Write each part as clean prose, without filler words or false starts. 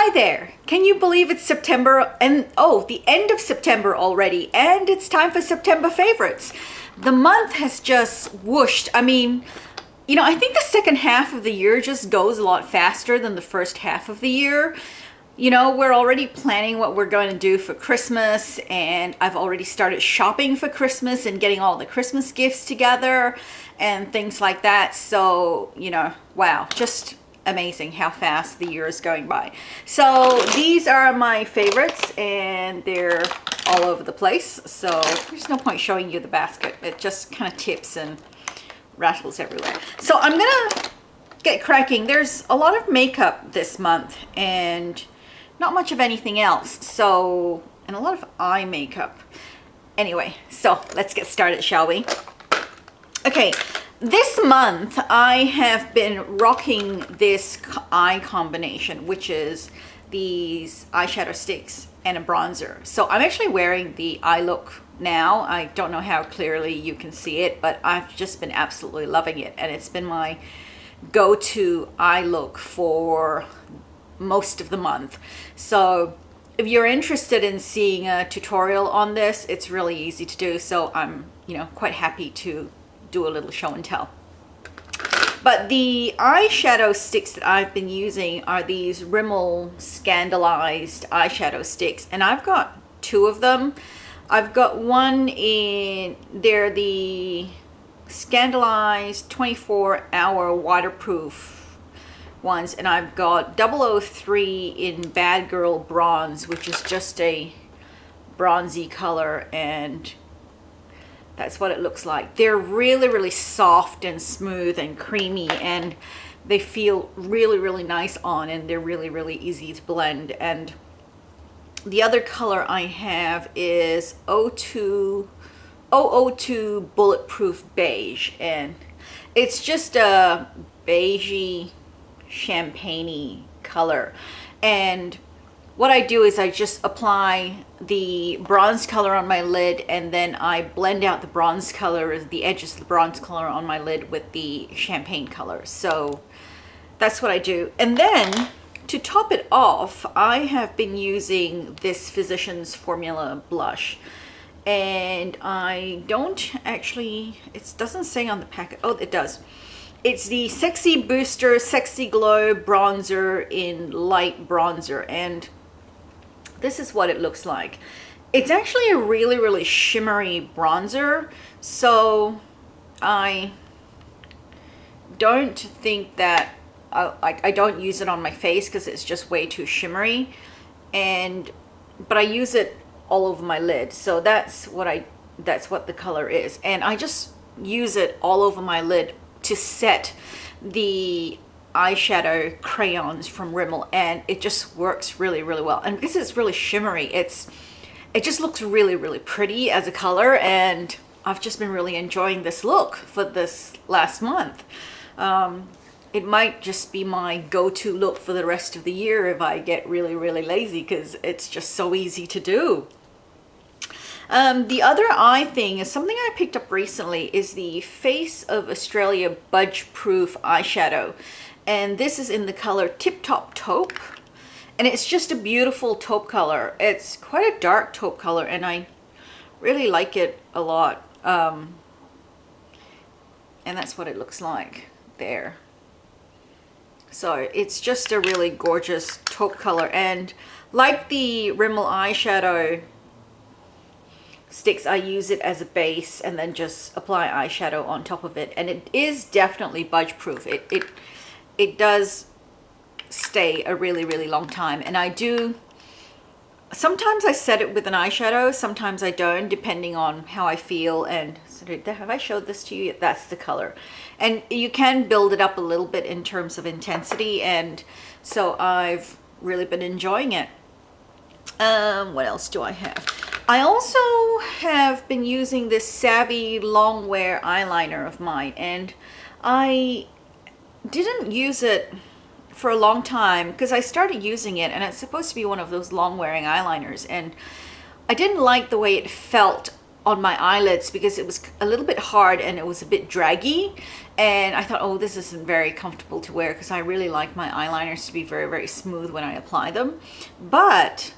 Hi there. Can you believe it's September and the end of September already, and it's time for September favorites. The month has just whooshed. I mean, I think the second half of the year just goes a lot faster than the first half of the year. We're already planning what we're going to do for Christmas, and I've already started shopping for Christmas and getting all the Christmas gifts together and things like that. So, wow, just amazing how fast the year is going by. So these are my favorites, and they're all over the place. So there's no point showing you the basket. It just kind of tips and rattles everywhere. So I'm gonna get cracking. There's a lot of makeup this month and not much of anything else. So, and a lot of eye makeup. Anyway, so let's get started, shall we? Okay, this month I have been rocking this eye combination, which is these eyeshadow sticks and a bronzer. So I'm actually wearing the eye look now. I don't know how clearly you can see it, but I've just been absolutely loving it, and it's been my go-to eye look for most of the month. So if you're interested in seeing a tutorial on this, it's really easy to do. So I'm, quite happy to do a little show and tell. But the eyeshadow sticks that I've been using are these Rimmel Scandalized eyeshadow sticks, and I've got two of them. I've got one they're the Scandalized 24-hour waterproof ones, and I've got 003 in Bad Girl Bronze, which is just a bronzy color, and that's what it looks like. They're really, really soft and smooth and creamy, and they feel really, really nice on, and they're really, really easy to blend. And the other color I have is 002 Bulletproof Beige, and it's just a beigey, champagne-y color. And what I do is I just apply the bronze color on my lid, and then I blend out the bronze color, the edges of the bronze color on my lid with the champagne color. So that's what I do. And then to top it off, I have been using this Physicians Formula blush. And I don't actually, it doesn't say on the packet. Oh, it does. It's the Sexy Booster Sexy Glow Bronzer in Light Bronzer, and this is what it looks like. It's actually a really, really shimmery bronzer, so I don't think that I don't use it on my face because it's just way too shimmery, but I use it all over my lid. So that's what the color is, and I just use it all over my lid to set the eyeshadow crayons from Rimmel, and it just works really, really well. And because it's really shimmery, it just looks really, really pretty as a color, and I've just been really enjoying this look for this last month. It might just be my go-to look for the rest of the year if I get really, really lazy, because it's just so easy to do. The other eye thing is something I picked up recently, is the Face of Australia Budge Proof eyeshadow. And this is in the color Tip Top Taupe. And it's just a beautiful taupe color. It's quite a dark taupe color, and I really like it a lot. And that's what it looks like there. So it's just a really gorgeous taupe color. And like the Rimmel eyeshadow sticks, I use it as a base and then just apply eyeshadow on top of it, and it is definitely budge proof. It does stay a really, really long time, and sometimes I set it with an eyeshadow, sometimes I don't, depending on how I feel. And so have I showed this to you? That's the color, and you can build it up a little bit in terms of intensity, and so I've really been enjoying it. What else do I have? I also have been using this Savvy Longwear eyeliner of mine, and I didn't use it for a long time because I started using it, and it's supposed to be one of those long wearing eyeliners, and I didn't like the way it felt on my eyelids because it was a little bit hard and it was a bit draggy, and I thought, oh, this isn't very comfortable to wear because I really like my eyeliners to be very, very smooth when I apply them. But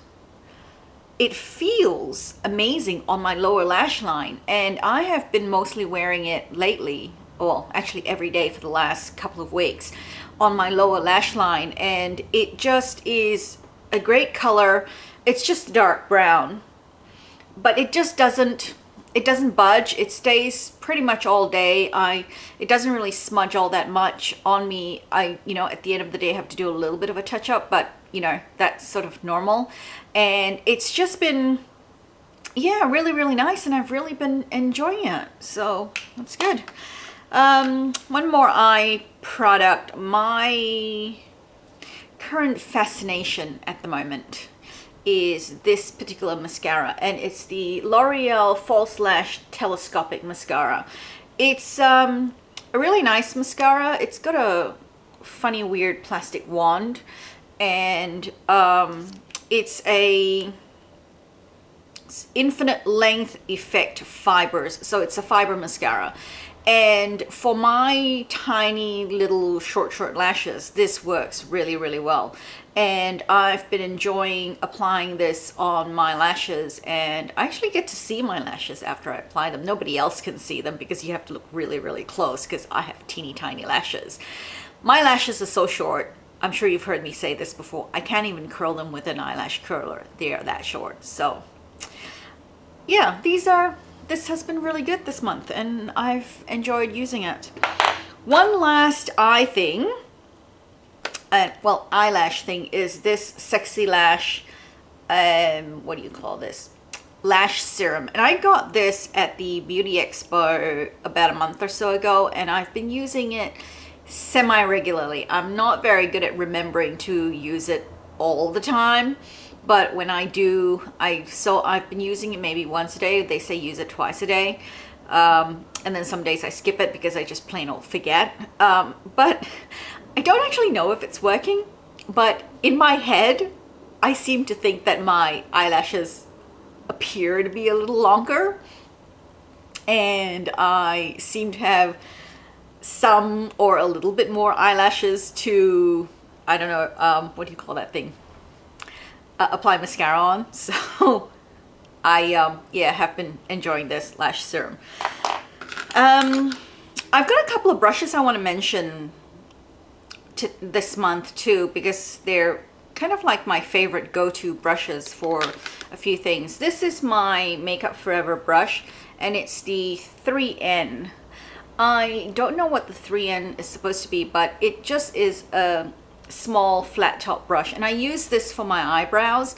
it feels amazing on my lower lash line, and I have been mostly wearing it lately, well, actually every day for the last couple of weeks on my lower lash line, and it just is a great color. It's just dark brown, but it just doesn't budge. It stays pretty much all day. It doesn't really smudge all that much on me. At the end of the day, I have to do a little bit of a touch up, but that's sort of normal. And it's just been, yeah, really, really nice, and I've really been enjoying it. So that's good. One more eye product. My current fascination at the moment is this particular mascara, and it's the L'Oreal False Lash Telescopic Mascara. It's a really nice mascara. It's got a funny, weird plastic wand, and it's infinite length effect fibers, so it's a fiber mascara. And for my tiny little short lashes, this works really, really well. And I've been enjoying applying this on my lashes, and I actually get to see my lashes after I apply them. Nobody else can see them because you have to look really, really close because I have teeny tiny lashes. My lashes are so short. I'm sure you've heard me say this before. I can't even curl them with an eyelash curler. They are that short. So yeah, this has been really good this month, and I've enjoyed using it. One last eyelash thing is this Sexy Lash, what do you call this? Lash serum. And I got this at the Beauty Expo about a month or so ago, and I've been using it semi-regularly. I'm not very good at remembering to use it all the time, but when I do, I've been using it maybe once a day. They say use it twice a day, and then some days I skip it because I just plain old forget. But I don't actually know if it's working, but in my head I seem to think that my eyelashes appear to be a little longer, and I seem to have some or a little bit more eyelashes to, I don't know, what do you call that thing? Apply mascara on. So I have been enjoying this lash serum. I've got a couple of brushes I want to mention this month too, because they're kind of like my favorite go-to brushes for a few things. This is my Makeup Forever brush, and it's the 3N. I don't know what the 3N is supposed to be, but it just is a small flat top brush, and I use this for my eyebrows.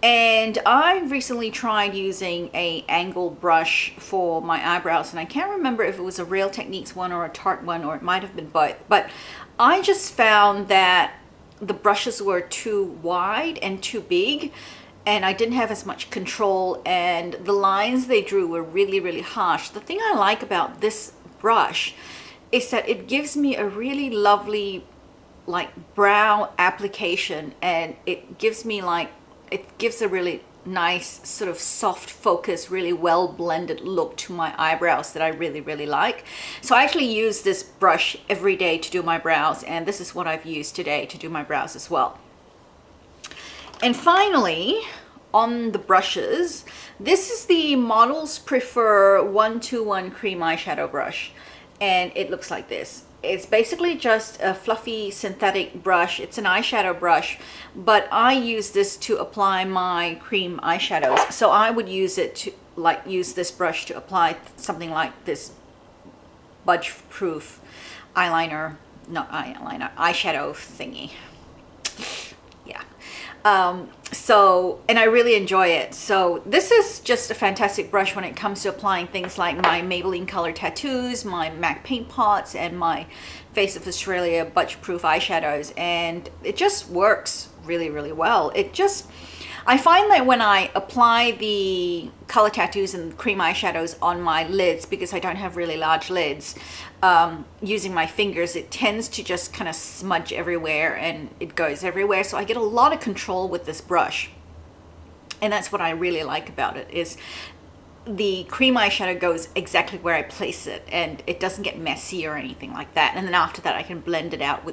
And I recently tried using a angle brush for my eyebrows, and I can't remember if it was a Real Techniques one or a Tarte one, or it might have been both, but I just found that the brushes were too wide and too big, and I didn't have as much control, and the lines they drew were really, really harsh. The thing I like about this brush is that it gives me a really lovely like brow application, and it gives a really nice sort of soft focus, really well blended look to my eyebrows that I really, really like. So I actually use this brush every day to do my brows, and this is what I've used today to do my brows as well. And finally, on the brushes, this is the Models Prefer 121 Cream Eyeshadow Brush, and it looks like this. It's basically just a fluffy synthetic brush. It's an eyeshadow brush, but I use this to apply my cream eyeshadows. So I would use this brush to apply something like this budge-proof eyeshadow thingy. Yeah. And I really enjoy it. So this is just a fantastic brush when it comes to applying things like my Maybelline Color Tattoos, my MAC Paint Pots, and my Face of Australia Budge Proof eyeshadows. And it just works really, really well. I find that when I apply the Color Tattoos and cream eyeshadows on my lids, because I don't have really large lids, using my fingers, it tends to just kind of smudge everywhere and it goes everywhere. So I get a lot of control with this brush. And that's what I really like about it, is the cream eyeshadow goes exactly where I place it, and it doesn't get messy or anything like that. And then after that, I can blend out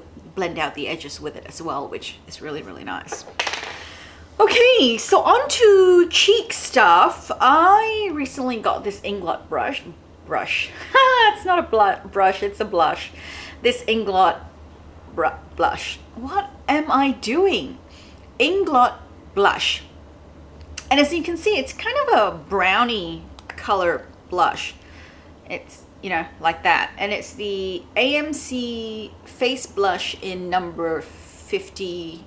the edges with it as well, which is really, really nice. Okay, so on to cheek stuff. I recently got this Inglot brush. It's not a brush, it's a blush. This Inglot blush. What am I doing? Inglot blush. And as you can see, it's kind of a brownie color blush. It's, you know, like that. And it's the AMC Face Blush in number 51.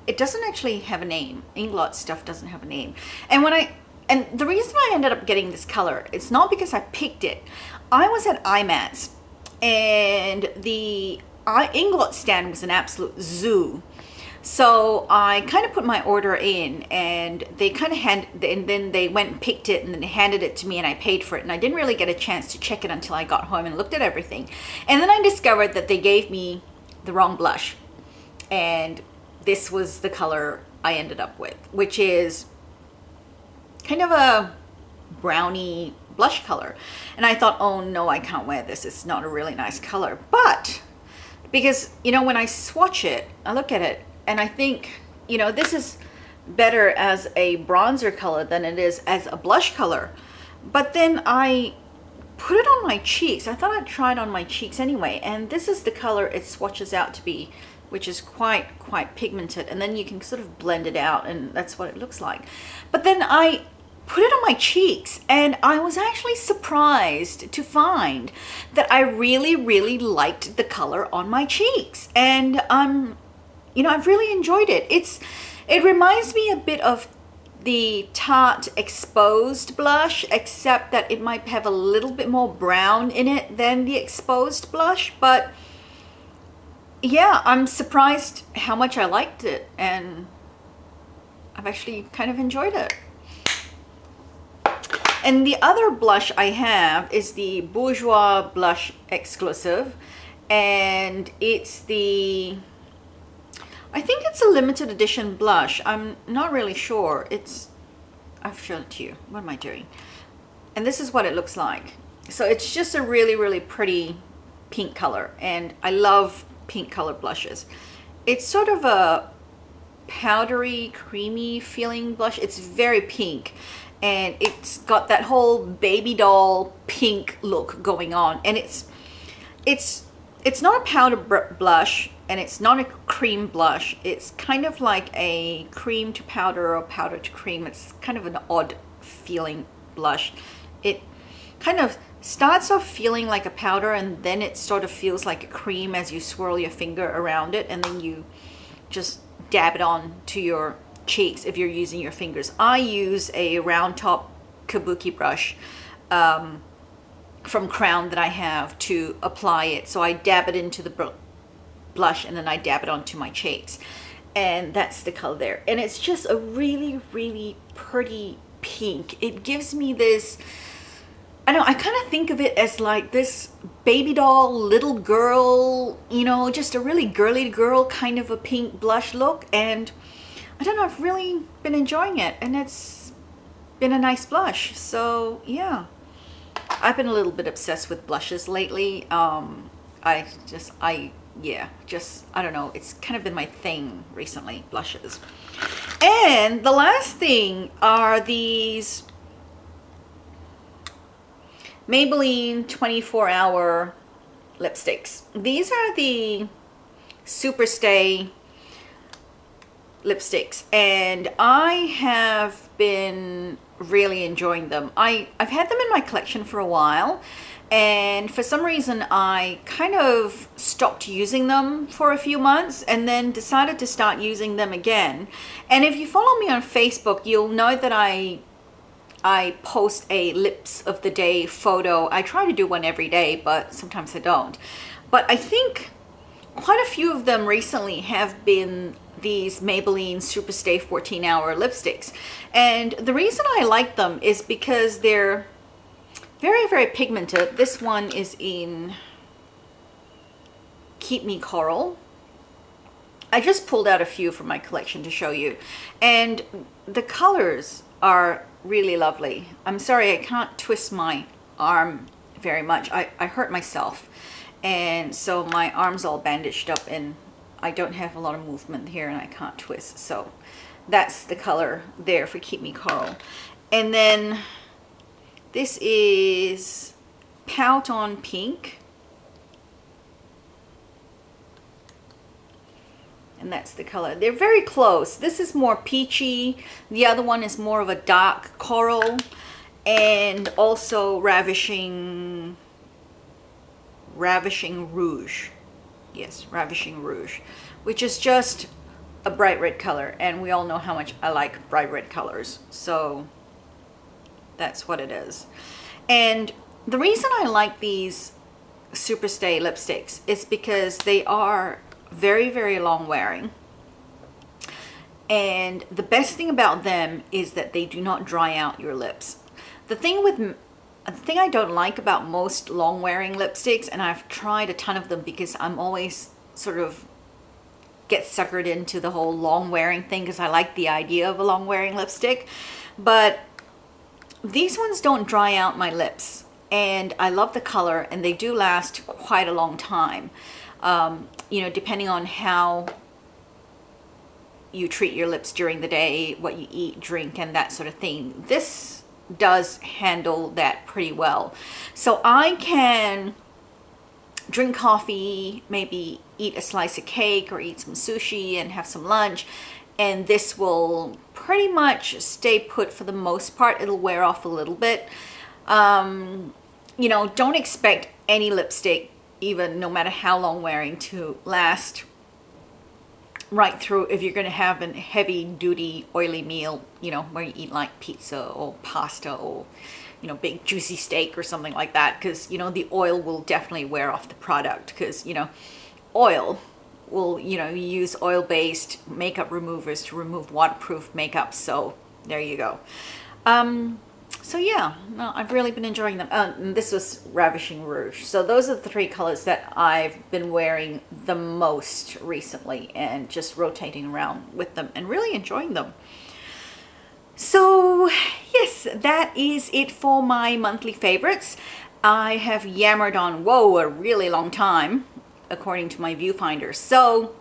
It doesn't actually have a name. Inglot stuff doesn't have a name. And the reason I ended up getting this color, it's not because I picked it. I was at IMATS, and the Inglot stand was an absolute zoo. So I kind of put my order in, and they kind of and then they went and picked it, and then they handed it to me, and I paid for it. And I didn't really get a chance to check it until I got home and looked at everything. And then I discovered that they gave me the wrong blush, and this was the color I ended up with, which is kind of a brownie blush color. And I thought, oh no, I can't wear this. It's not a really nice color. But because, you know, when I swatch it, I look at it, and I think, you know, this is better as a bronzer color than it is as a blush color. But then I put it on my cheeks. I thought I'd try it on my cheeks anyway. And this is the color it swatches out to be, which is quite pigmented. And then you can sort of blend it out, and that's what it looks like. But then I put it on my cheeks, and I was actually surprised to find that I really, really liked the color on my cheeks. And you know, I've really enjoyed it. It reminds me a bit of the Tarte Exposed blush, except that it might have a little bit more brown in it than the Exposed blush. But yeah, I'm surprised how much I liked it, and I've actually kind of enjoyed it. And the other blush I have is the Bourjois Blush Exclusive, and it's I think it's a limited edition blush. I'm not really sure. I've shown it to you. What am I doing? And this is what it looks like. So it's just a really, really pretty pink color, and I love pink color blushes. It's sort of a powdery, creamy feeling blush. It's very pink, and it's got that whole baby doll pink look going on. And it's not a powder blush, and it's not a cream blush. It's kind of like a cream to powder or powder to cream. It's kind of an odd feeling blush. It kind of starts off feeling like a powder, and then it sort of feels like a cream as you swirl your finger around it, and then you just dab it on to your cheeks if you're using your fingers. I use a round top kabuki brush from Crown that I have to apply it. So I dab it into the blush, and then I dab it onto my cheeks, and that's the color there. And it's just a really, really pretty pink. It gives me this, I don't know, I kind of think of it as like this baby doll little girl, you know, just a really girly girl kind of a pink blush look. And I don't know, I've really been enjoying it, and it's been a nice blush. So yeah, I've been a little bit obsessed with blushes lately. I don't know, it's kind of been my thing recently, blushes. And the last thing are these Maybelline 24-hour lipsticks. These are the Superstay lipsticks, and I have been really enjoying them. I've had them in my collection for a while, and for some reason I kind of stopped using them for a few months, and then decided to start using them again. And if you follow me on Facebook, you'll know that I post a lips of the day photo. I try to do one every day, but sometimes I don't. But I think quite a few of them recently have been these Maybelline Superstay 14-hour lipsticks. And the reason I like them is because they're very, very pigmented. This one is in Keep Me Coral. I just pulled out a few from my collection to show you. And the colors are really lovely. I'm sorry I can't twist my arm very much. I hurt myself, and so my arm's all bandaged up and I don't have a lot of movement here and I can't twist. So that's the color there for Keep Me Coral. And then this is Pout on Pink. And that's the color. They're very close. This is more peachy. The other one is more of a dark coral. And also Ravishing Rouge. Yes, Ravishing Rouge, which is just a bright red color. And we all know how much I like bright red colors. So that's what it is. And the reason I like these Superstay lipsticks is because they are very, very long wearing. And the best thing about them is that they do not dry out your lips. The thing I don't like about most long wearing lipsticks, and I've tried a ton of them because I'm always sort of get suckered into the whole long wearing thing because I like the idea of a long wearing lipstick, but these ones don't dry out my lips, and I love the color, and they do last quite a long time. You know, depending on how you treat your lips during the day, what you eat, drink, and that sort of thing. This does handle that pretty well. So I can drink coffee, maybe eat a slice of cake or eat some sushi and have some lunch, and this will pretty much stay put for the most part. It'll wear off a little bit. You know, don't expect any lipstick, even no matter how long wearing, to last right through if you're going to have a heavy duty oily meal, you know, where you eat like pizza or pasta or, you know, big juicy steak or something like that, because, you know, the oil will definitely wear off the product, because, you know, oil will, you know, you use oil-based makeup removers to remove waterproof makeup. So there you go. So yeah, no, I've really been enjoying them. And this was Ravishing Rouge. So those are the three colors that I've been wearing the most recently, and just rotating around with them and really enjoying them. So yes, that is it for my monthly favorites. I have yammered on, whoa, a really long time, according to my viewfinder. So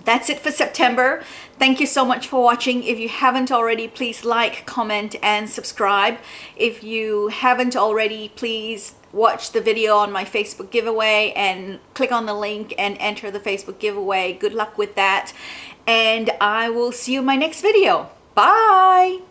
that's it for September. Thank you so much for watching. If you haven't already, please like, comment, and subscribe. If you haven't already, please watch the video on my Facebook giveaway and click on the link and enter the Facebook giveaway. Good luck with that. And I will see you in my next video. Bye.